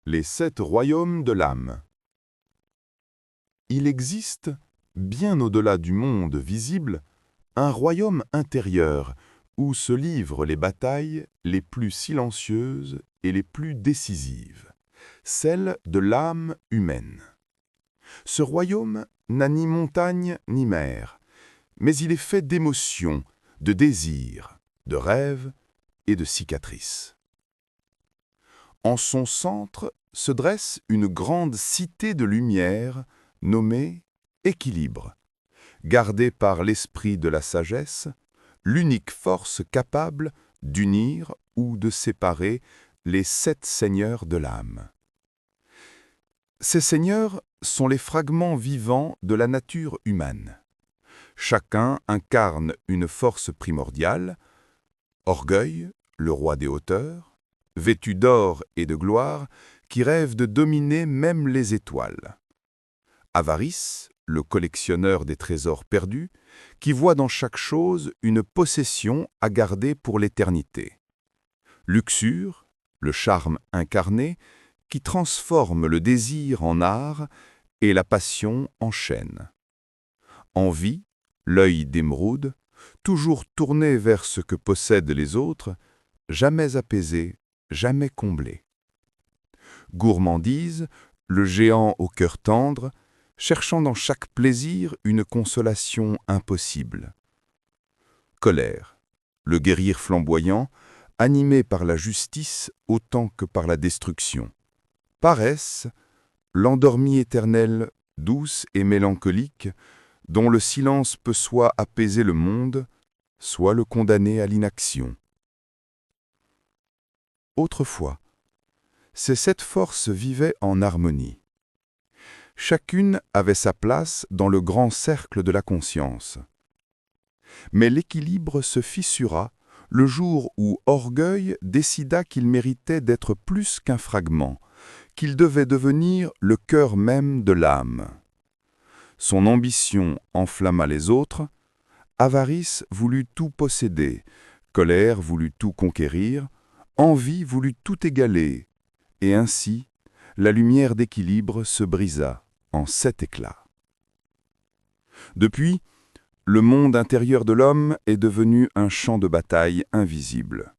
Les 7 royaumes de l'âme. Il existe, bien au-delà du monde visible, un royaume intérieur où se livrent les batailles les plus silencieuses et les plus décisives, celle de l'âme humaine. Ce royaume n'a ni montagne ni mer, mais il est fait d'émotions, de désirs, de rêves et de cicatrices. En son centre se dresse une grande cité de lumière nommée équilibre, gardée par l'esprit de la sagesse, l'unique force capable d'unir ou de séparer les 7 seigneurs de l'âme. Ces seigneurs sont les fragments vivants de la nature humaine. Chacun incarne une force primordiale, orgueil, le roi des hauteurs, vêtu d'or et de gloire, qui rêve de dominer même les étoiles. Avarice, le collectionneur des trésors perdus, qui voit dans chaque chose une possession à garder pour l'éternité. Luxure, le charme incarné, qui transforme le désir en art et la passion en chaîne. Envie, l'œil d'émeraude, toujours tourné vers ce que possèdent les autres, jamais apaisé, jamais comblé. Gourmandise, le géant au cœur tendre, cherchant dans chaque plaisir une consolation impossible. Colère, le guerrier flamboyant, animé par la justice autant que par la destruction. Paresse, l'endormie éternelle, douce et mélancolique, dont le silence peut soit apaiser le monde, soit le condamner à l'inaction. Autrefois, ces 7 forces vivaient en harmonie. Chacune avait sa place dans le grand cercle de la conscience. Mais l'équilibre se fissura le jour où Orgueil décida qu'il méritait d'être plus qu'un fragment, qu'il devait devenir le cœur même de l'âme. Son ambition enflamma les autres, Avarice voulut tout posséder, Colère voulut tout conquérir, Envie voulut tout égaler, et ainsi, la lumière d'équilibre se brisa en 7 éclats. Depuis, le monde intérieur de l'homme est devenu un champ de bataille invisible.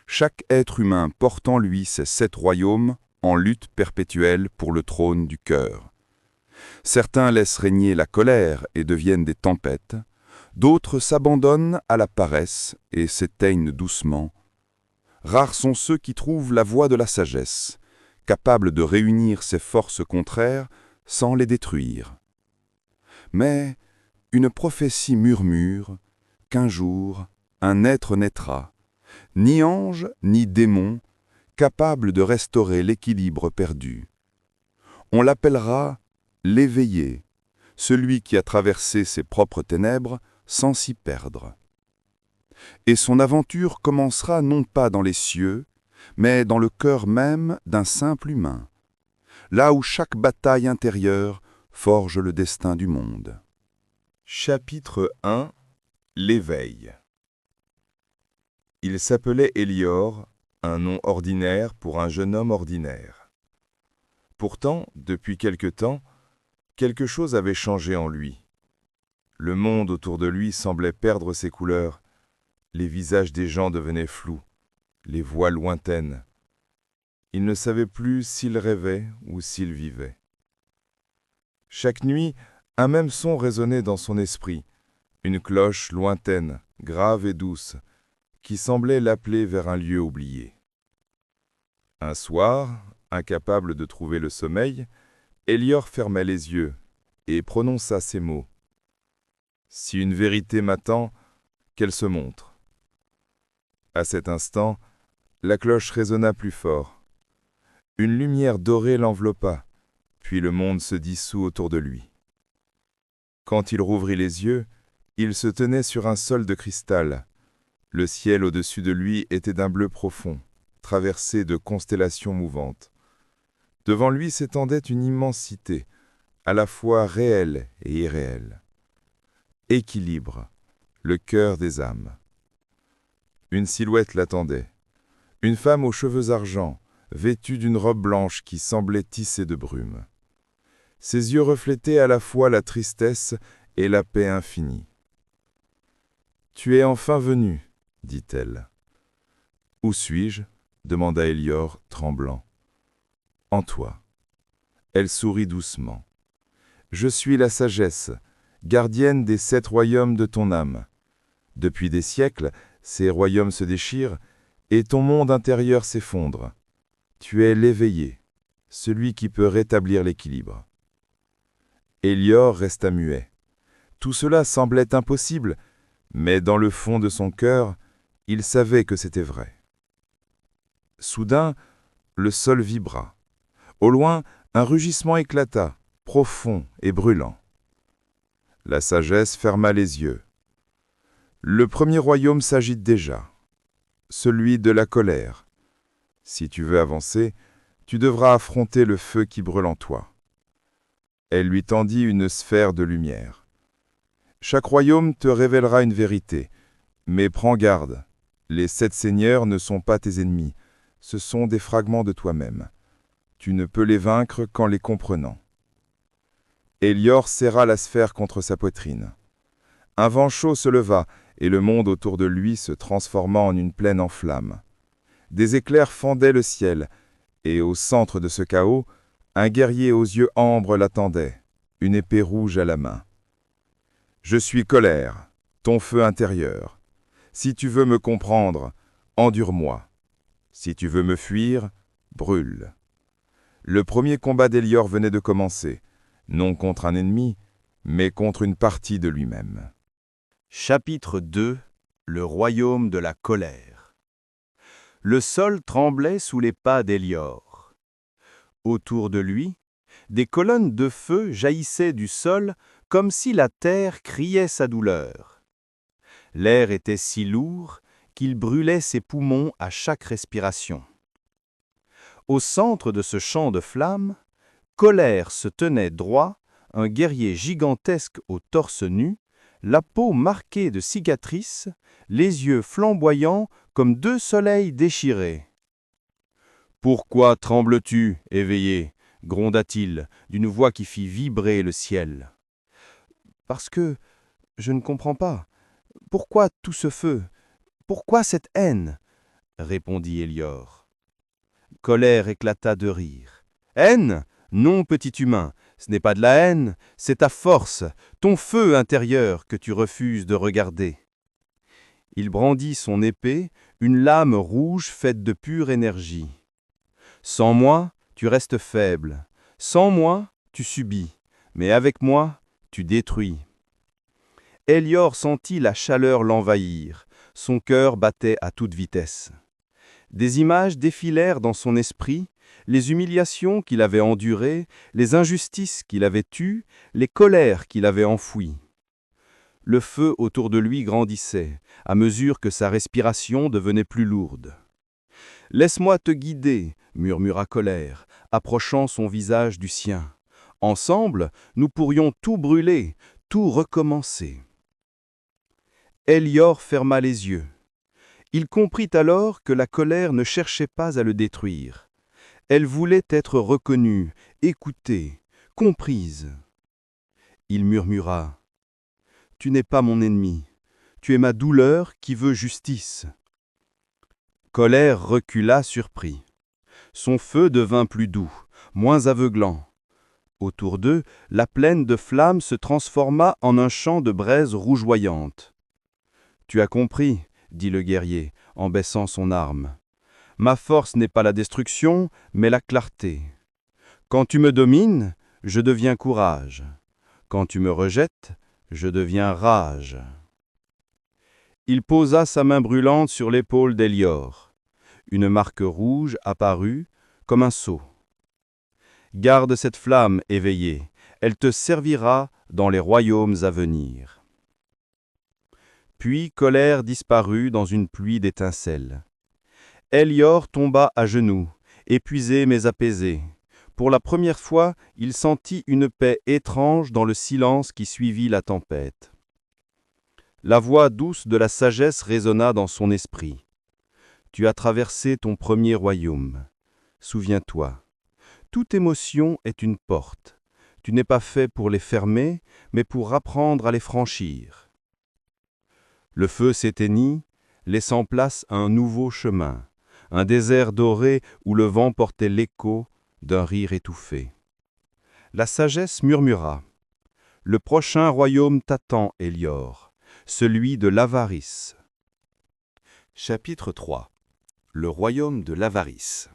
Chaque être humain porte en lui ces 7 royaumes en lutte perpétuelle pour le trône du cœur. Certains laissent régner la colère et deviennent des tempêtes, d'autres s'abandonnent à la paresse et s'éteignent doucement. Rares sont ceux qui trouvent la voie de la sagesse, capables de réunir ces forces contraires sans les détruire. Mais une prophétie murmure qu'un jour, un être naîtra, ni ange ni démon, capable de restaurer l'équilibre perdu. On l'appellera l'éveillé, celui qui a traversé ses propres ténèbres sans s'y perdre. Et son aventure commencera non pas dans les cieux, mais dans le cœur même d'un simple humain, là où chaque bataille intérieure forge le destin du monde. Chapitre 1 L'éveil. Il s'appelait Élior, un nom ordinaire pour un jeune homme ordinaire. Pourtant, depuis quelque temps, quelque chose avait changé en lui. Le monde autour de lui semblait perdre ses couleurs, les visages des gens devenaient flous, les voix lointaines. Il ne savait plus s'il rêvait ou s'il vivait. Chaque nuit, un même son résonnait dans son esprit, une cloche lointaine, grave et douce, qui semblait l'appeler vers un lieu oublié. Un soir, incapable de trouver le sommeil, Élior ferma les yeux et prononça ces mots. « Si une vérité m'attend, qu'elle se montre. » À cet instant, la cloche résonna plus fort. Une lumière dorée l'enveloppa, puis le monde se dissout autour de lui. Quand il rouvrit les yeux, il se tenait sur un sol de cristal. Le ciel au-dessus de lui était d'un bleu profond, traversé de constellations mouvantes. Devant lui s'étendait une immensité, à la fois réelle et irréelle. Équilibre, le cœur des âmes. Une silhouette l'attendait. Une femme aux cheveux argent, vêtu d'une robe blanche qui semblait tissée de brume. Ses yeux reflétaient à la fois la tristesse et la paix infinie. « Tu es enfin venu, dit-elle. « Où suis-je » demanda Élior, tremblant. « En toi. » Elle sourit doucement. « Je suis la sagesse, gardienne des 7 royaumes de ton âme. Depuis des siècles, ces royaumes se déchirent, et ton monde intérieur s'effondre. Tu es l'éveillé, celui qui peut rétablir l'équilibre. » Élior resta muet. Tout cela semblait impossible, mais dans le fond de son cœur, il savait que c'était vrai. Soudain, le sol vibra. Au loin, un rugissement éclata, profond et brûlant. La sagesse ferma les yeux. Le premier royaume s'agite déjà, celui de la colère. Si tu veux avancer, tu devras affronter le feu qui brûle en toi. Elle lui tendit une sphère de lumière. Chaque royaume te révélera une vérité, mais prends garde, les 7 seigneurs ne sont pas tes ennemis, ce sont des fragments de toi-même. Tu ne peux les vaincre qu'en les comprenant. Élior serra la sphère contre sa poitrine. Un vent chaud se leva, et le monde autour de lui se transforma en une plaine en flammes. Des éclairs fendaient le ciel, et au centre de ce chaos, un guerrier aux yeux ambres l'attendait, une épée rouge à la main. « Je suis colère, ton feu intérieur. Si tu veux me comprendre, endure-moi. Si tu veux me fuir, brûle. » Le premier combat d'Élior venait de commencer, non contre un ennemi, mais contre une partie de lui-même. Chapitre 2 – Le royaume de la colère. Le sol tremblait sous les pas d'Élior. Autour de lui, des colonnes de feu jaillissaient du sol comme si la terre criait sa douleur. L'air était si lourd qu'il brûlait ses poumons à chaque respiration. Au centre de ce champ de flammes, Colère se tenait droit, un guerrier gigantesque au torse nu, la peau marquée de cicatrices, les yeux flamboyants comme 2 soleils déchirés. « Pourquoi trembles-tu, éveillé » gronda-t-il, d'une voix qui fit vibrer le ciel. « Parce que je ne comprends pas. Pourquoi tout ce feu? Pourquoi cette haine ?» répondit Élior. Colère éclata de rire. « Haine? Non, petit humain, ce n'est pas de la haine, c'est ta force, ton feu intérieur que tu refuses de regarder. » Il brandit son épée, une lame rouge faite de pure énergie. « Sans moi, tu restes faible. Sans moi, tu subis. Mais avec moi, tu détruis. » Élior sentit la chaleur l'envahir. Son cœur battait à toute vitesse. Des images défilèrent dans son esprit, les humiliations qu'il avait endurées, les injustices qu'il avait tues, les colères qu'il avait enfouies. Le feu autour de lui grandissait, à mesure que sa respiration devenait plus lourde. « Laisse-moi te guider » murmura Colère, approchant son visage du sien. « Ensemble, nous pourrions tout brûler, tout recommencer. » Élior ferma les yeux. Il comprit alors que la colère ne cherchait pas à le détruire. Elle voulait être reconnue, écoutée, comprise. Il murmura « Tu n'es pas mon ennemi, tu es ma douleur qui veut justice. » Colère recula surpris. Son feu devint plus doux, moins aveuglant. Autour d'eux, la plaine de flammes se transforma en un champ de braises rougeoyantes. « Tu as compris » dit le guerrier, en baissant son arme. « Ma force n'est pas la destruction, mais la clarté. Quand tu me domines, je deviens courage. Quand tu me rejettes, je deviens rage. » Il posa sa main brûlante sur l'épaule d'Élior. Une marque rouge apparut, comme un sceau. « Garde cette flamme éveillée, elle te servira dans les royaumes à venir. » Puis Colère disparut dans une pluie d'étincelles. Élior tomba à genoux, épuisé mais apaisé. Pour la première fois, il sentit une paix étrange dans le silence qui suivit la tempête. La voix douce de la sagesse résonna dans son esprit. « Tu as traversé ton premier royaume. souviens-toi, toute émotion est une porte. Tu n'es pas fait pour les fermer, mais pour apprendre à les franchir. Le feu s'éteignit, laissant place à un nouveau chemin, un désert doré où le vent portait l'écho d'un rire étouffé. La sagesse murmura. Le prochain royaume t'attend, Hélior, celui de l'avarice. Chapitre 3. Le royaume de l'avarice.